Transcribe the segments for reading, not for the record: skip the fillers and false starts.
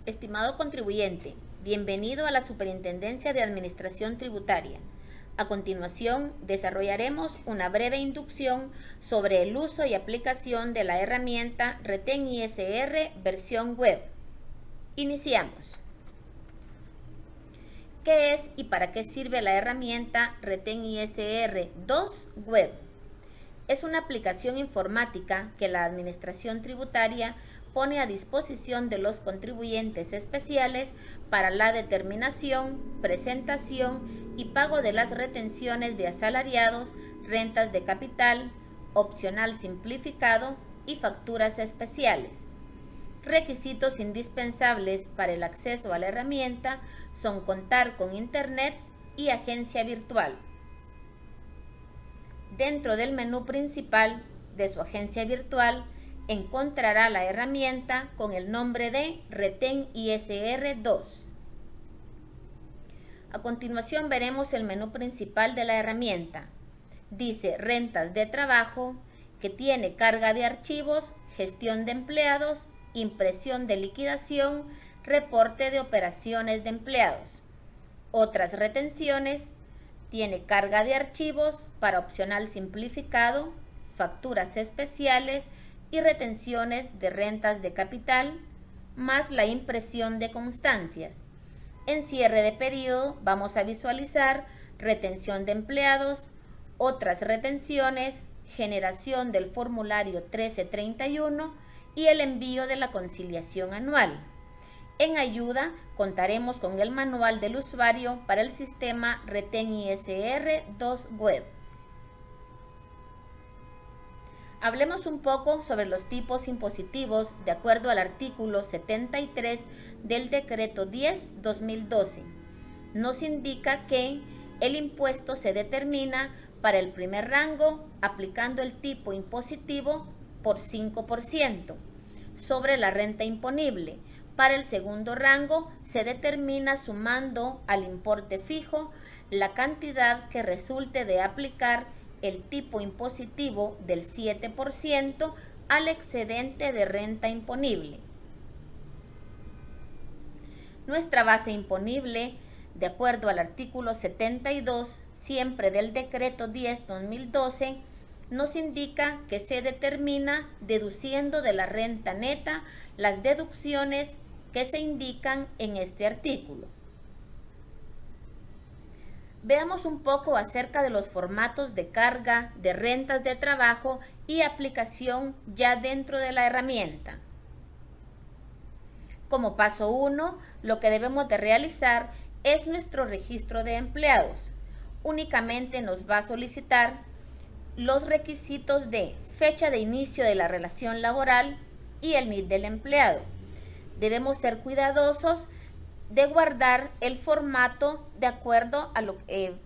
Estimado contribuyente, bienvenido a la Superintendencia de Administración Tributaria. A continuación, desarrollaremos una breve inducción sobre el uso y aplicación de la herramienta Retén ISR versión web. Iniciamos. ¿Qué es y para qué sirve la herramienta Retén ISR 2 web? Es una aplicación informática que la Administración Tributaria pone a disposición de los contribuyentes especiales para la determinación, presentación y pago de las retenciones de asalariados, rentas de capital, opcional simplificado y facturas especiales. Requisitos indispensables para el acceso a la herramienta son contar con Internet y agencia virtual. Dentro del menú principal de su agencia virtual encontrará la herramienta con el nombre de Retén ISR 2. A continuación veremos el menú principal de la herramienta. Dice Rentas de trabajo, que tiene carga de archivos, gestión de empleados, impresión de liquidación, reporte de operaciones de empleados. Otras retenciones, tiene carga de archivos para opcional simplificado, facturas especiales y retenciones de rentas de capital, más la impresión de constancias. En cierre de periodo vamos a visualizar retención de empleados, otras retenciones, generación del formulario 1331 y el envío de la conciliación anual. En ayuda contaremos con el manual del usuario para el sistema Retén ISR 2 web. Hablemos un poco sobre los tipos impositivos de acuerdo al artículo 73 del Decreto 10/2012. Nos indica que el impuesto se determina para el primer rango aplicando el tipo impositivo por 5% sobre la renta imponible. Para el segundo rango se determina sumando al importe fijo la cantidad que resulte de aplicar el tipo impositivo del 7% al excedente de renta imponible. Nuestra base imponible, de acuerdo al artículo 72, siempre del Decreto 10/2012, nos indica que se determina deduciendo de la renta neta las deducciones que se indican en este artículo. Veamos un poco acerca de los formatos de carga de rentas de trabajo y aplicación ya dentro de la herramienta. Como paso 1, lo que debemos de realizar es nuestro registro de empleados. Únicamente nos va a solicitar los requisitos de fecha de inicio de la relación laboral y el NID del empleado. Debemos ser cuidadosos de guardar el formato de acuerdo a lo que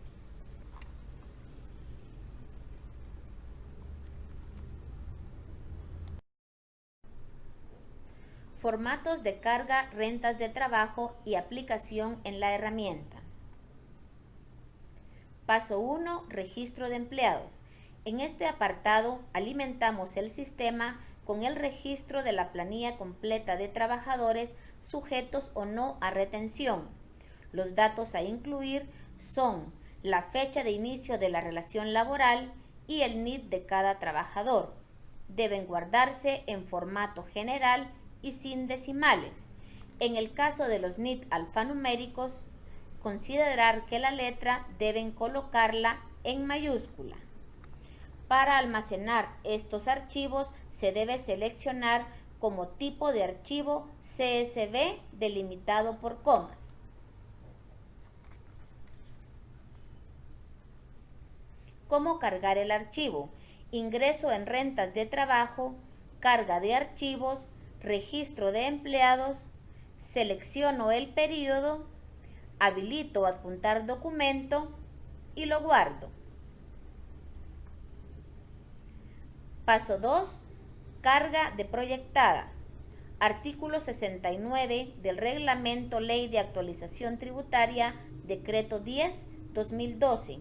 formatos de carga, rentas de trabajo y aplicación en la herramienta. Paso 1. Registro de empleados. En este apartado alimentamos el sistema con el registro de la planilla completa de trabajadores sujetos o no a retención. Los datos a incluir son la fecha de inicio de la relación laboral y el NID de cada trabajador. Deben guardarse en formato general y sin decimales. En el caso de los NID alfanuméricos, considerar que la letra deben colocarla en mayúscula. Para almacenar estos archivos se debe seleccionar como tipo de archivo CSV delimitado por comas. ¿Cómo cargar el archivo? Ingreso en rentas de trabajo, carga de archivos, registro de empleados, selecciono el periodo, habilito adjuntar documento y lo guardo. Paso 2. Carga de proyectada. Artículo 69 del Reglamento Ley de Actualización Tributaria, Decreto 10/2012.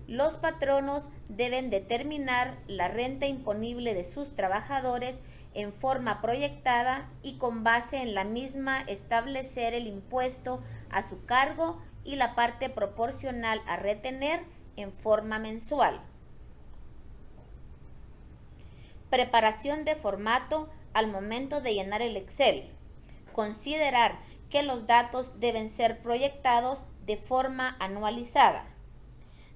Los patronos deben determinar la renta imponible de sus trabajadores en forma proyectada y con base en la misma establecer el impuesto a su cargo y la parte proporcional a retener en forma mensual. Preparación de formato al momento de llenar el Excel. Considerar que los datos deben ser proyectados de forma anualizada.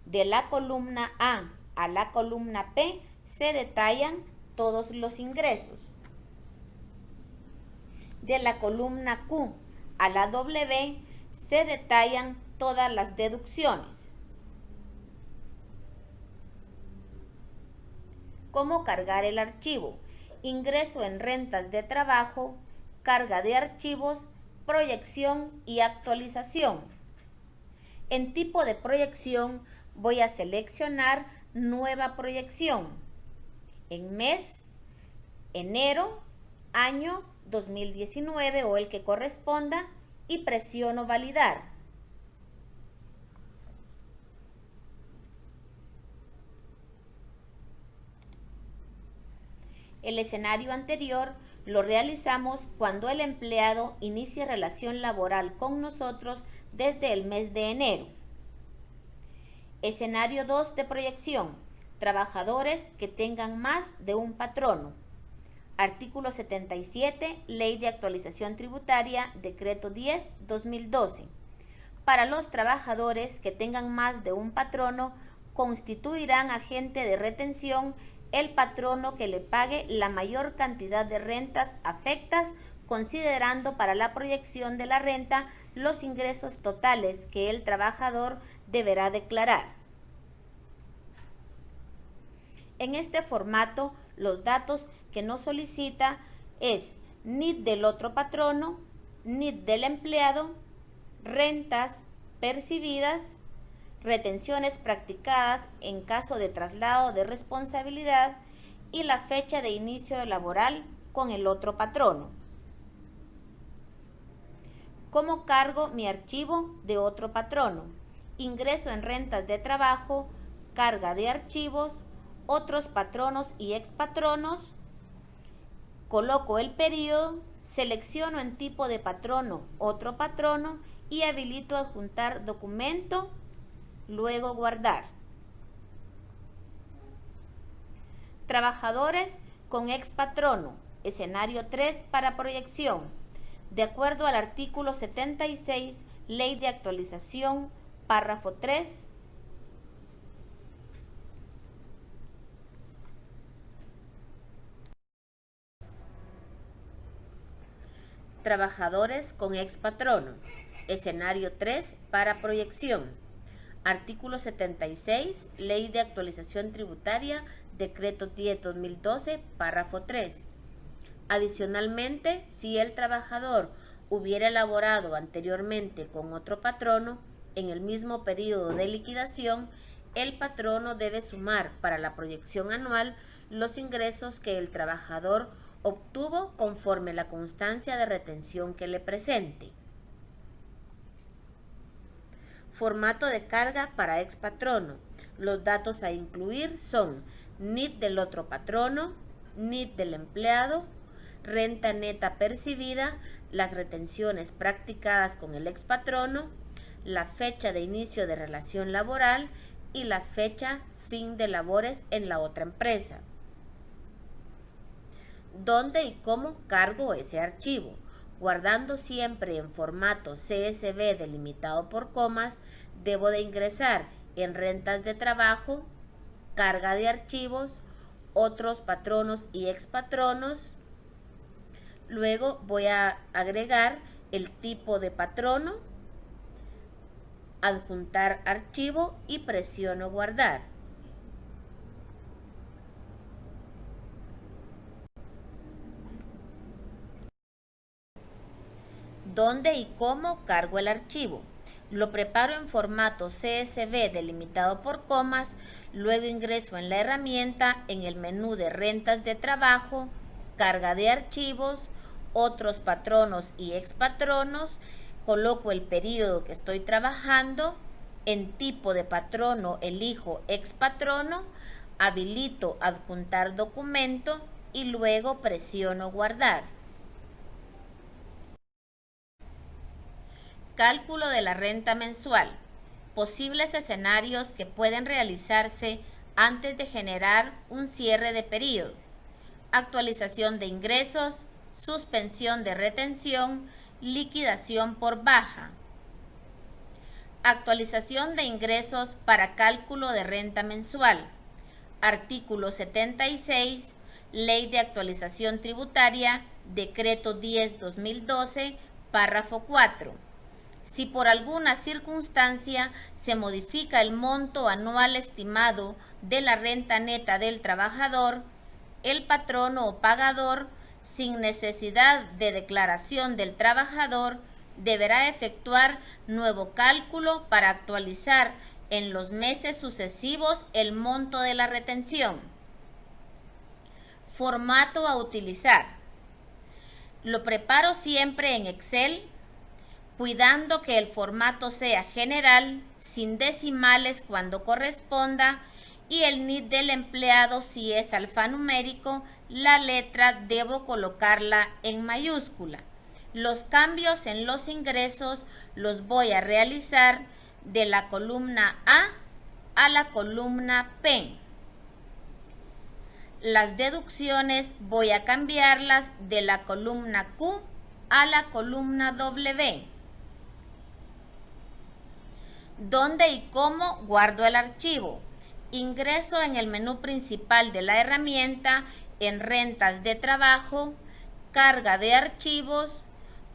De la columna A a la columna P se detallan todos los ingresos. De la columna Q a la W se detallan todas las deducciones. ¿Cómo cargar el archivo? Ingreso en rentas de trabajo, carga de archivos, proyección y actualización. En tipo de proyección voy a seleccionar nueva proyección. En mes, enero, año 2019 o el que corresponda y presiono validar. El escenario anterior lo realizamos cuando el empleado inicie relación laboral con nosotros desde el mes de enero. Escenario 2 de proyección. Trabajadores que tengan más de un patrono. Artículo 77, Ley de Actualización Tributaria, Decreto 10/2012. Para los trabajadores que tengan más de un patrono, constituirán agente de retención el patrono que le pague la mayor cantidad de rentas afectas, considerando para la proyección de la renta los ingresos totales que el trabajador deberá declarar. En este formato, los datos que nos solicita es NIT del otro patrono, NIT del empleado, rentas percibidas, retenciones practicadas en caso de traslado de responsabilidad y la fecha de inicio laboral con el otro patrono. ¿Cómo cargo mi archivo de otro patrono? Ingreso en rentas de trabajo, carga de archivos, otros patronos y expatronos, coloco el periodo, selecciono en tipo de patrono otro patrono y habilito adjuntar documento, luego guardar. Trabajadores con expatrono, escenario 3 para proyección. De acuerdo al artículo 76, Ley de Actualización, párrafo 3, trabajadores con expatrono, escenario 3 para proyección. Artículo 76, Ley de Actualización Tributaria, Decreto 10/2012, párrafo 3. Adicionalmente, si el trabajador hubiera elaborado anteriormente con otro patrono, en el mismo periodo de liquidación, el patrono debe sumar para la proyección anual los ingresos que el trabajador obtuvo conforme la constancia de retención que le presente. Formato de carga para expatrono. Los datos a incluir son NIT del otro patrono, NIT del empleado, renta neta percibida, las retenciones practicadas con el expatrono, la fecha de inicio de relación laboral y la fecha fin de labores en la otra empresa. ¿Dónde y cómo cargo ese archivo? Guardando siempre en formato CSV delimitado por comas, debo de ingresar en rentas de trabajo, carga de archivos, otros patronos y expatronos. Luego voy a agregar el tipo de patrono, adjuntar archivo y presiono guardar. ¿Dónde y cómo cargo el archivo? Lo preparo en formato CSV delimitado por comas, luego ingreso en la herramienta en el menú de rentas de trabajo, carga de archivos, otros patronos y expatronos, coloco el periodo que estoy trabajando, en tipo de patrono elijo expatrono, habilito adjuntar documento y luego presiono guardar. Cálculo de la renta mensual. Posibles escenarios que pueden realizarse antes de generar un cierre de periodo. Actualización de ingresos, suspensión de retención, liquidación por baja. Actualización de ingresos para cálculo de renta mensual. Artículo 76, Ley de Actualización Tributaria, Decreto 10/2012, párrafo 4. Si por alguna circunstancia se modifica el monto anual estimado de la renta neta del trabajador, el patrono o pagador, sin necesidad de declaración del trabajador, deberá efectuar nuevo cálculo para actualizar en los meses sucesivos el monto de la retención. Formato a utilizar. Lo preparo siempre en Excel, cuidando que el formato sea general, sin decimales cuando corresponda, y el NID del empleado, si es alfanumérico, la letra debo colocarla en mayúscula. Los cambios en los ingresos los voy a realizar de la columna A la columna P. Las deducciones voy a cambiarlas de la columna Q a la columna W. ¿Dónde y cómo guardo el archivo? Ingreso en el menú principal de la herramienta, en rentas de trabajo, carga de archivos,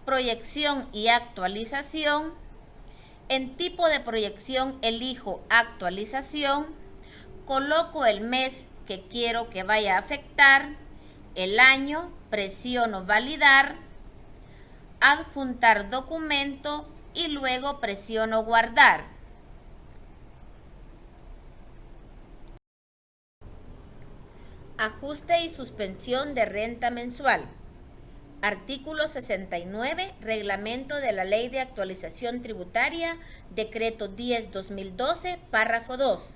proyección y actualización. En tipo de proyección elijo actualización, coloco el mes que quiero que vaya a afectar, el año, presiono validar, adjuntar documento y luego presiono guardar. Ajuste y suspensión de renta mensual. Artículo 69, Reglamento de la Ley de Actualización Tributaria, Decreto 10/2012, párrafo 2.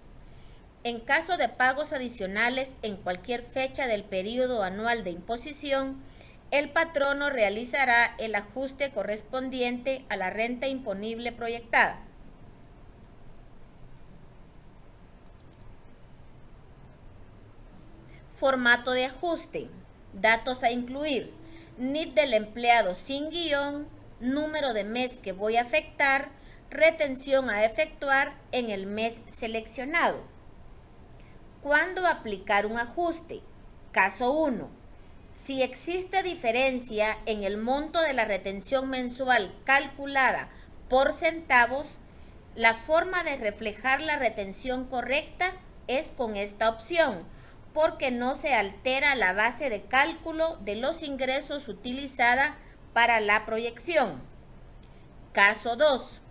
En caso de pagos adicionales en cualquier fecha del período anual de imposición, el patrono realizará el ajuste correspondiente a la renta imponible proyectada. Formato de ajuste. Datos a incluir. NID del empleado sin guión, número de mes que voy a afectar, retención a efectuar en el mes seleccionado. ¿Cuándo aplicar un ajuste? Caso 1. Si existe diferencia en el monto de la retención mensual calculada por centavos, la forma de reflejar la retención correcta es con esta opción, porque no se altera la base de cálculo de los ingresos utilizada para la proyección. Caso 2.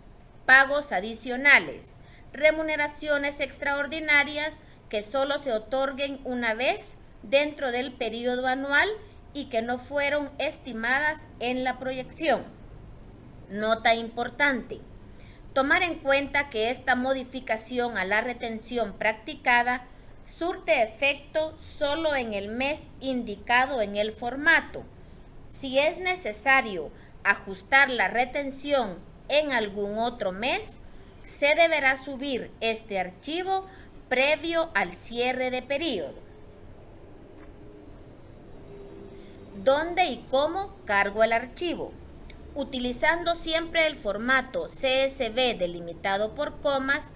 Pagos adicionales. Remuneraciones extraordinarias que solo se otorguen una vez dentro del periodo anual y que no fueron estimadas en la proyección. Nota importante. Tomar en cuenta que esta modificación a la retención practicada surte efecto solo en el mes indicado en el formato. Si es necesario ajustar la retención en algún otro mes, se deberá subir este archivo previo al cierre de periodo. ¿Dónde y cómo cargo el archivo? Utilizando siempre el formato CSV delimitado por comas,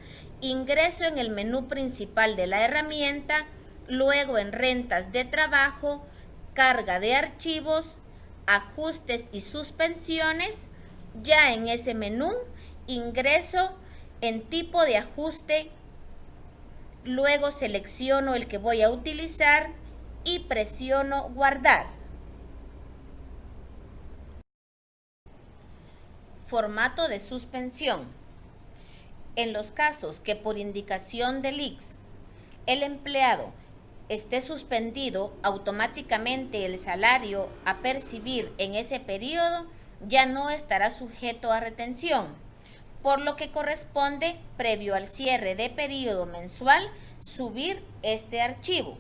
ingreso en el menú principal de la herramienta, luego en rentas de trabajo, carga de archivos, ajustes y suspensiones. Ya en ese menú ingreso en tipo de ajuste, luego selecciono el que voy a utilizar y presiono guardar. Formato de suspensión. En los casos que por indicación del ICS el empleado esté suspendido, automáticamente el salario a percibir en ese periodo ya no estará sujeto a retención, por lo que corresponde, previo al cierre de periodo mensual, subir este archivo.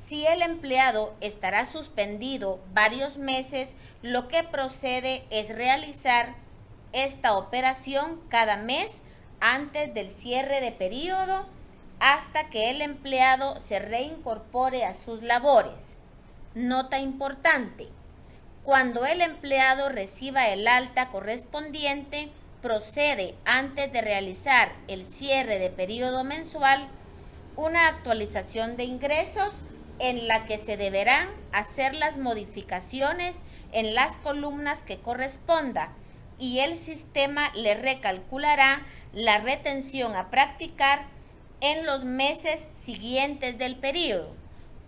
Si el empleado estará suspendido varios meses, lo que procede es realizar esta operación cada mes antes del cierre de periodo hasta que el empleado se reincorpore a sus labores. Nota importante: cuando el empleado reciba el alta correspondiente, procede, antes de realizar el cierre de periodo mensual, una actualización de ingresos en la que se deberán hacer las modificaciones en las columnas que corresponda y el sistema le recalculará la retención a practicar en los meses siguientes del periodo.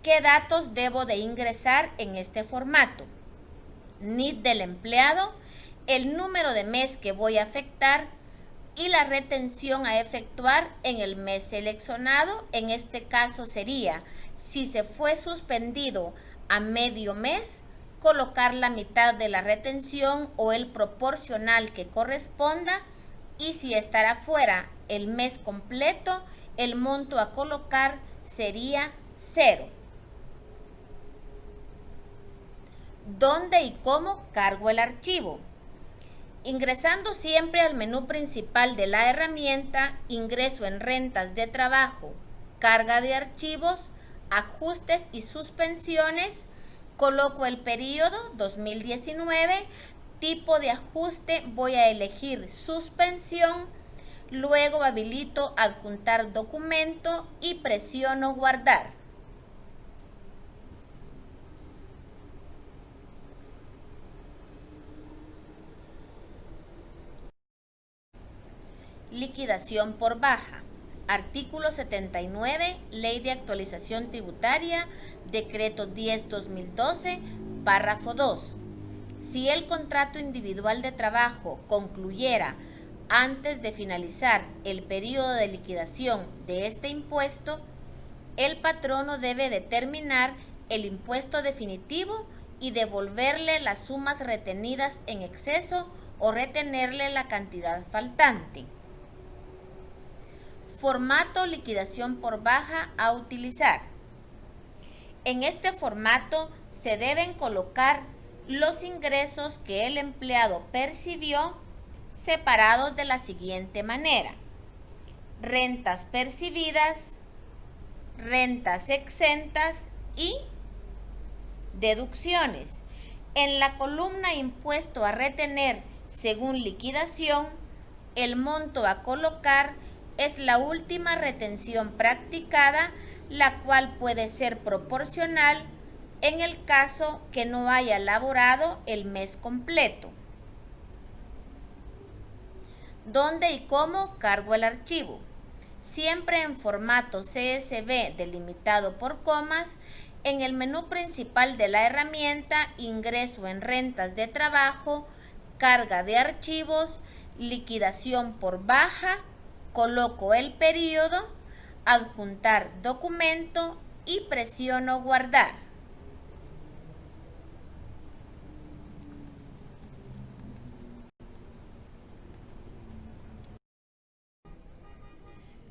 ¿Qué datos debo de ingresar en este formato? NID del empleado, el número de mes que voy a afectar y la retención a efectuar en el mes seleccionado. En este caso sería, si se fue suspendido a medio mes, colocar la mitad de la retención o el proporcional que corresponda, y si estará fuera el mes completo, el monto a colocar sería 0. ¿Dónde y cómo cargo el archivo? Ingresando siempre al menú principal de la herramienta, ingreso en rentas de trabajo, carga de archivos, ajustes y suspensiones, coloco el periodo 2019, tipo de ajuste voy a elegir suspensión, luego habilito adjuntar documento y presiono guardar. Liquidación por baja. Artículo 79, Ley de Actualización Tributaria, Decreto 10/2012, párrafo 2. Si el contrato individual de trabajo concluyera antes de finalizar el periodo de liquidación de este impuesto, el patrono debe determinar el impuesto definitivo y devolverle las sumas retenidas en exceso o retenerle la cantidad faltante. Formato liquidación por baja a utilizar. En este formato se deben colocar los ingresos que el empleado percibió separados de la siguiente manera: rentas percibidas, rentas exentas y deducciones. En la columna impuesto a retener según liquidación, el monto a colocar es la última retención practicada, la cual puede ser proporcional en el caso que no haya laborado el mes completo. ¿Dónde y cómo cargo el archivo? Siempre en formato CSV delimitado por comas. En el menú principal de la herramienta, ingreso en rentas de trabajo, carga de archivos, liquidación por baja, coloco el periodo, adjuntar documento y presiono guardar.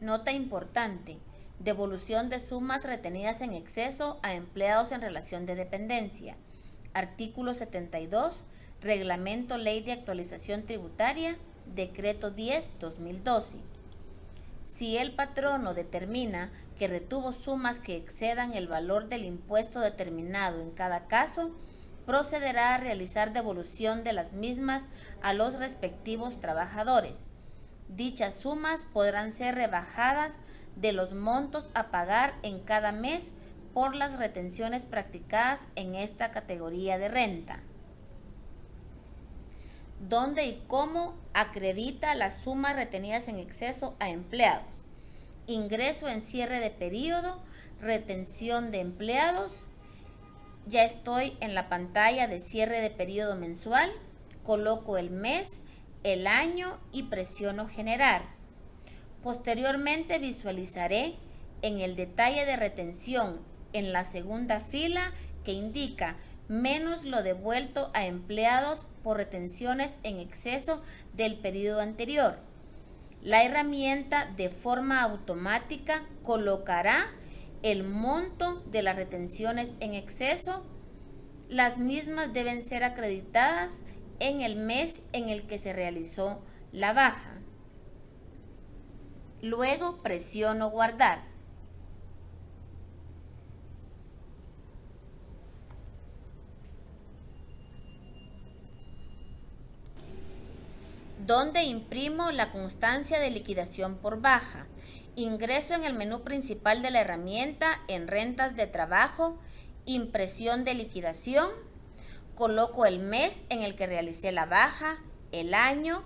Nota importante: devolución de sumas retenidas en exceso a empleados en relación de dependencia. Artículo 72, Reglamento Ley de Actualización Tributaria, Decreto 10/2012. Si el patrono determina que retuvo sumas que excedan el valor del impuesto determinado en cada caso, procederá a realizar devolución de las mismas a los respectivos trabajadores. Dichas sumas podrán ser rebajadas de los montos a pagar en cada mes por las retenciones practicadas en esta categoría de renta. ¿Dónde y cómo acredita las sumas retenidas en exceso a empleados? Ingreso en cierre de periodo, retención de empleados. Ya estoy en la pantalla de cierre de periodo mensual, coloco el mes, el año y presiono generar. Posteriormente visualizaré en el detalle de retención en la segunda fila que indica menos lo devuelto a empleados por retenciones en exceso del periodo anterior. La herramienta de forma automática colocará el monto de las retenciones en exceso. Las mismas deben ser acreditadas en el mes en el que se realizó la baja. Luego presiono guardar. Donde imprimo la constancia de liquidación por baja. Ingreso en el menú principal de la herramienta en rentas de trabajo, impresión de liquidación, coloco el mes en el que realicé la baja, el año,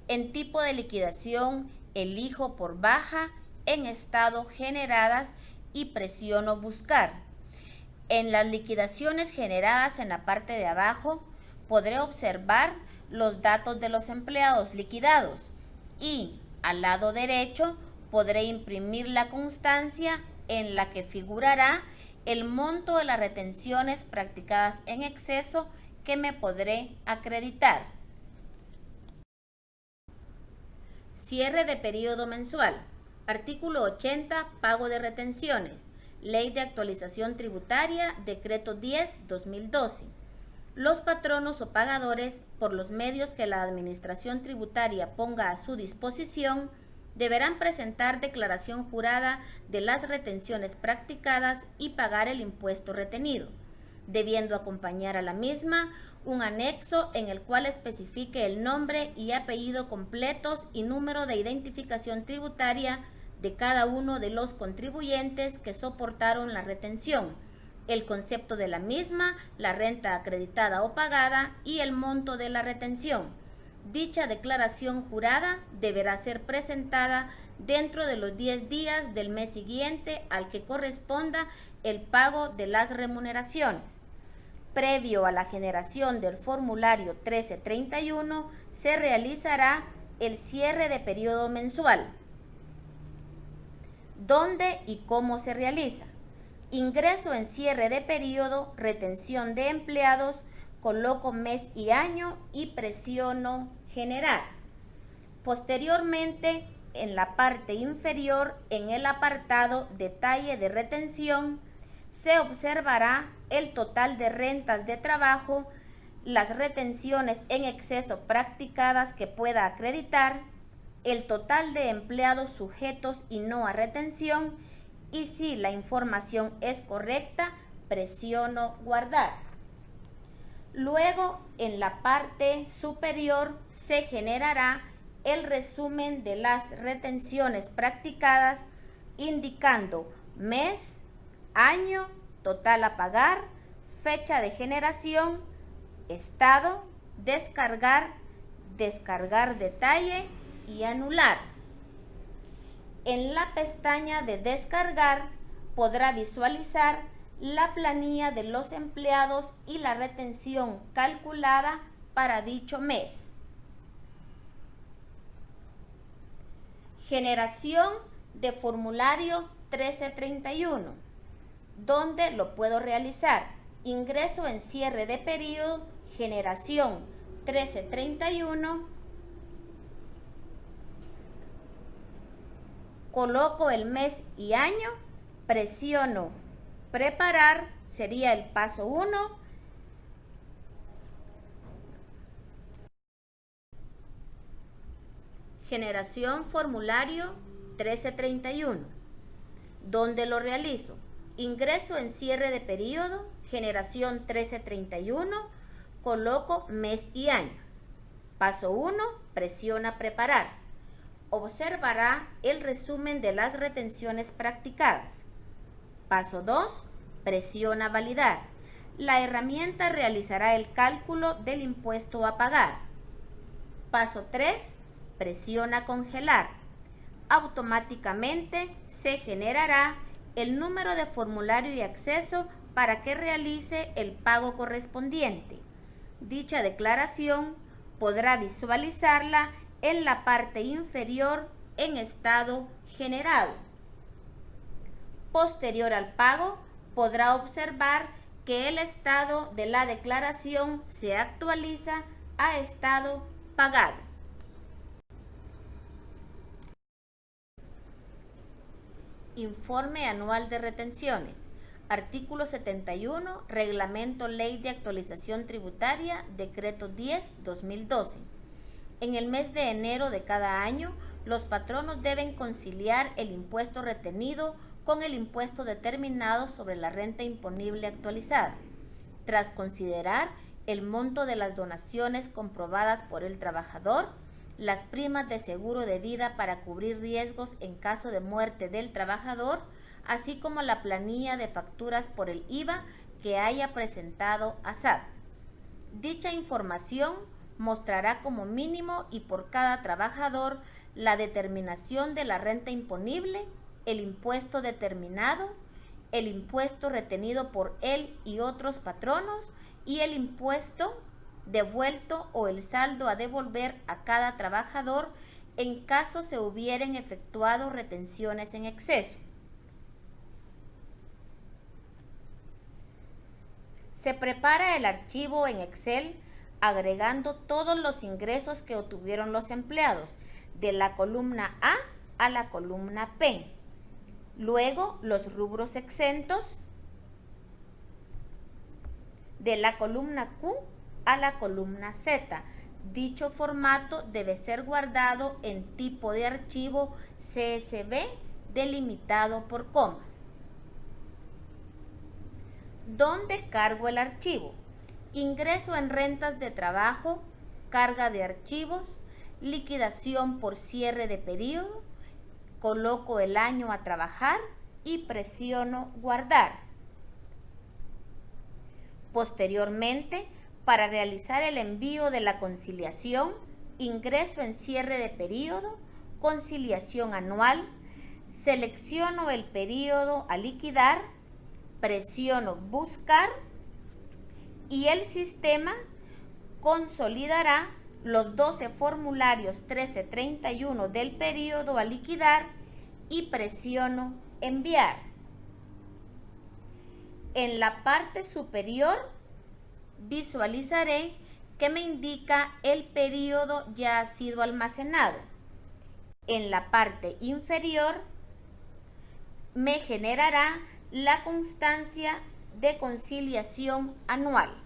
en tipo de liquidación elijo por baja, en estado generadas y presiono buscar. En las liquidaciones generadas en la parte de abajo podré observar los datos de los empleados liquidados y al lado derecho podré imprimir la constancia en la que figurará el monto de las retenciones practicadas en exceso que me podré acreditar. Cierre de periodo mensual. Artículo 80. Pago de retenciones. Ley de Actualización Tributaria, Decreto 10/2012. Los patronos o pagadores, por los medios que la Administración Tributaria ponga a su disposición, deberán presentar declaración jurada de las retenciones practicadas y pagar el impuesto retenido, debiendo acompañar a la misma un anexo en el cual especifique el nombre y apellido completos y número de identificación tributaria de cada uno de los contribuyentes que soportaron la retención, el concepto de la misma, la renta acreditada o pagada y el monto de la retención. Dicha declaración jurada deberá ser presentada dentro de los 10 días del mes siguiente al que corresponda el pago de las remuneraciones. Previo a la generación del formulario 1331, se realizará el cierre de periodo mensual. ¿Dónde y cómo se realiza? Ingreso en cierre de periodo, retención de empleados, coloco mes y año y presiono generar. Posteriormente, en la parte inferior, en el apartado detalle de retención, se observará el total de rentas de trabajo, las retenciones en exceso practicadas que pueda acreditar, el total de empleados sujetos y no a retención, y si la información es correcta, presiono guardar. Luego, en la parte superior se generará el resumen de las retenciones practicadas, indicando mes, año, total a pagar, fecha de generación, estado, descargar, descargar detalle y anular. En la pestaña de descargar podrá visualizar la planilla de los empleados y la retención calculada para dicho mes. Generación de formulario 1331. ¿Dónde lo puedo realizar? Ingreso en cierre de periodo, generación 1331. Coloco el mes y año, presiono preparar, sería el paso 1. Generación formulario 1331. ¿Dónde lo realizo? Ingreso en cierre de periodo, generación 1331, coloco mes y año. Paso 1, presiona preparar. Observará el resumen de las retenciones practicadas. Paso 2, presiona validar. La herramienta realizará el cálculo del impuesto a pagar. Paso 3, presiona congelar. Automáticamente se generará el número de formulario y acceso para que realice el pago correspondiente. Dicha declaración podrá visualizarla en la parte inferior en estado generado. Posterior al pago, podrá observar que el estado de la declaración se actualiza a estado pagado. Informe anual de retenciones. Artículo 71, Reglamento Ley de Actualización Tributaria, Decreto 10/2012. En el mes de enero de cada año, los patronos deben conciliar el impuesto retenido con el impuesto determinado sobre la renta imponible actualizada, tras considerar el monto de las donaciones comprobadas por el trabajador, las primas de seguro de vida para cubrir riesgos en caso de muerte del trabajador, así como la planilla de facturas por el IVA que haya presentado a SAT. Dicha información mostrará como mínimo y por cada trabajador la determinación de la renta imponible, el impuesto determinado, el impuesto retenido por él y otros patronos y el impuesto devuelto o el saldo a devolver a cada trabajador en caso se hubieran efectuado retenciones en exceso. Se prepara el archivo en Excel agregando todos los ingresos que obtuvieron los empleados, de la columna A a la columna P. Luego, los rubros exentos, de la columna Q a la columna Z. Dicho formato debe ser guardado en tipo de archivo CSV delimitado por comas. ¿Dónde cargo el archivo? Ingreso en rentas de trabajo, carga de archivos, liquidación por cierre de periodo, coloco el año a trabajar y presiono guardar. Posteriormente, para realizar el envío de la conciliación, ingreso en cierre de periodo, conciliación anual, selecciono el periodo a liquidar, presiono buscar y el sistema consolidará los 12 formularios 1331 del periodo a liquidar y presiono enviar. En la parte superior visualizaré que me indica el periodo ya ha sido almacenado. En la parte inferior me generará la constancia de conciliación anual.